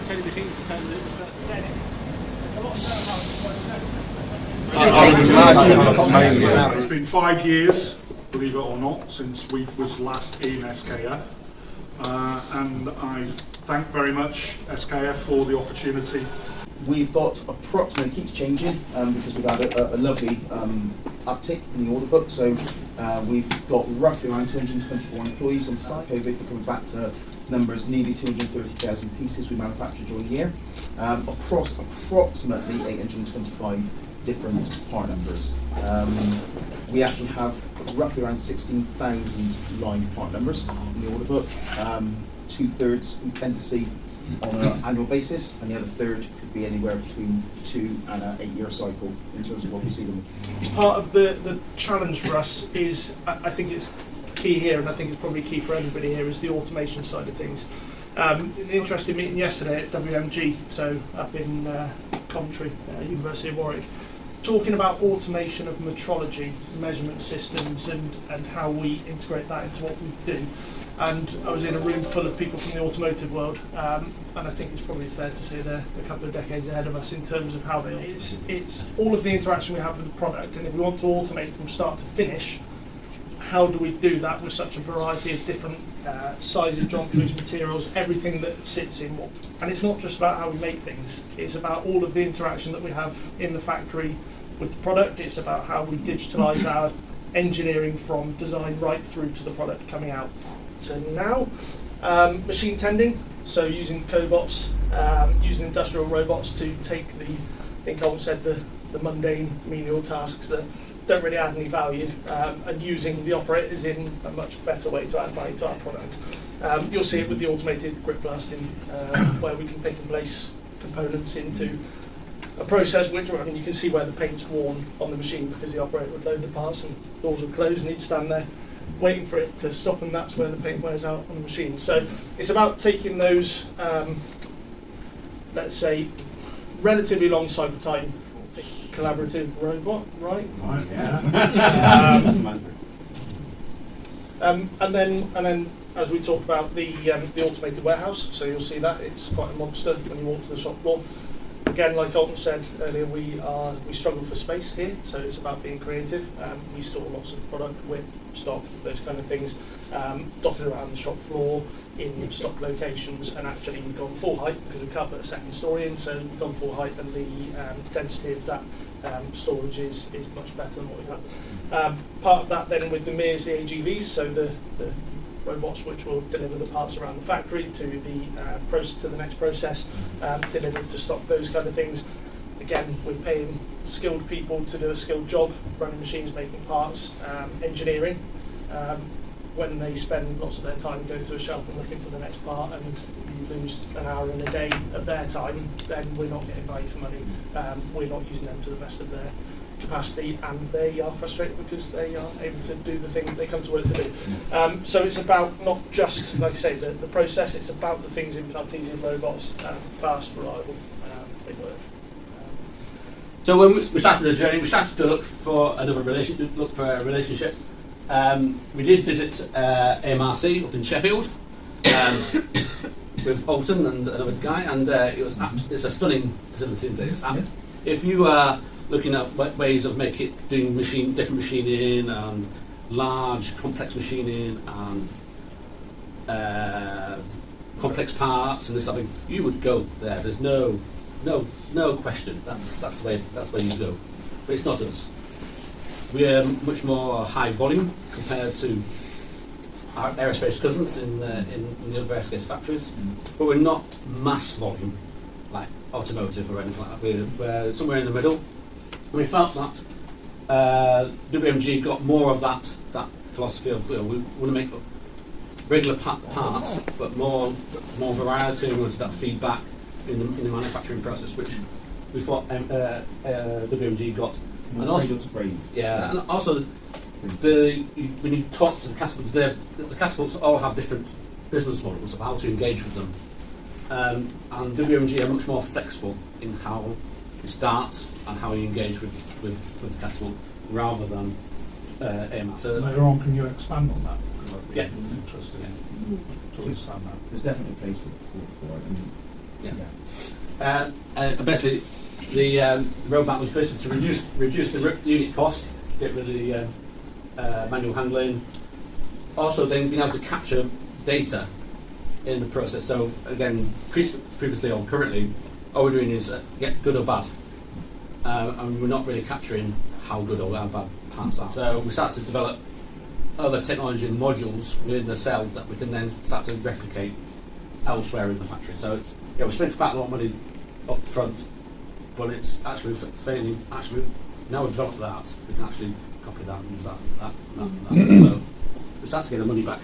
10 machines to turn the It's been 5 years, believe it or not, since WEAF was last in SKF, and I thank very much SKF for the opportunity. We've got approximately, keeps changing because we've had a lovely uptick in the order book. So we've got roughly around 224 employees on site. COVID, we're coming back to numbers nearly 230,000 pieces we manufactured during the year. Across approximately 825 different part numbers. We actually have roughly around 16,000 live part numbers in the order book. 2/3 we tend to see on an annual basis, and the other third could be anywhere between 2 and an 8-year cycle in terms of what we see them. Part of the challenge for us is, I think it's key here, and I think it's probably key for everybody here, is the automation side of things. An interesting meeting yesterday at WMG, so up in Coventry, University of Warwick, talking about automation of metrology, measurement systems, and how we integrate that into what we do. And I was in a room full of people from the automotive world, and I think it's probably fair to say they're a couple of decades ahead of us in terms of how they automate. It's all of the interaction we have with the product, and if we want to automate from start to finish, how do we do that with such a variety of different sizes, geometries, materials, everything that sits in what? And it's not just about how we make things, it's about all of the interaction that we have in the factory with the product. It's about how we digitalise our engineering from design right through to the product coming out. So now, machine tending, so using cobots, using industrial robots to take the, I think Colin said, the mundane menial tasks that don't really add any value, and using the operators in a much better way to add value to our product. You'll see it with the automated grip blasting, where we can pick and place components into a process which, I mean, you can see where the paint's worn on the machine because the operator would load the parts and doors would close and he'd stand there waiting for it to stop, and that's where the paint wears out on the machine. So it's about taking those, let's say, relatively long cycle time, collaborative robot, right? Yeah. And then, as we talked about, the automated warehouse. So you'll see that it's quite a monster when you walk to the shop floor. Again, like Alton said earlier, we struggle for space here, so it's about being creative. We store lots of product, WIP, stock, those kind of things, dotted around the shop floor in stock locations, and actually we've gone full height because we can't put a second story in, so we've gone full height, and the density of that storage is much better than what we have. Part of that then with the MERS, the AGVs, so the robots which will deliver the parts around the factory to the next process, delivered to stock, those kind of things. Again, we're paying skilled people to do a skilled job, running machines, making parts, engineering. When they spend lots of their time going to a shelf and looking for the next part, and you lose an hour in a day of their time, then we're not getting value for money. We're not using them to the best of their capacity, and they are frustrated because they are able to do the thing they come to work to do. So it's about not just, like I say, the process, it's about the things in Cartesian robots, fast, reliable, they work. So when we started the journey, we started to look for a relationship. We did visit AMRC up in Sheffield with Alton and another guy, and it's a stunning facility. If you are looking at ways of doing different machining and large complex machining and complex parts and this sort of thing, you would go there. There's no question. That's where you go. But it's not us. We are much more high volume compared to our aerospace cousins in the other SKF factories, but we're not mass volume like automotive or anything like that. We're somewhere in the middle. And we felt that WMG got more of that philosophy of, we want to make regular parts, but more variety. We wanted that feedback in the manufacturing process, which we thought WMG got. And also, yeah, and also when you talk to the catapults, the catapults all have different business models of how to engage with them, and WMG are much more flexible in how you start and how you engage with the catapult rather than AMR. So later on, can you expand on that? Because I'd be Yeah. interested to understand that. There's definitely a place for it. And Yeah. Basically, the roadmap was basically to reduce the unit cost, get rid of the manual handling. Also, then being able to capture data in the process. So again, previously or currently, all we're doing is get good or bad, and we're not really capturing how good or how bad parts are. So we start to develop other technology and modules within the cells that we can then start to replicate elsewhere in the factory. So it's, we spent quite a lot of money up front, but it's actually failing. Actually, now we've developed that, we can actually copy that and use that. So we start to get the money back.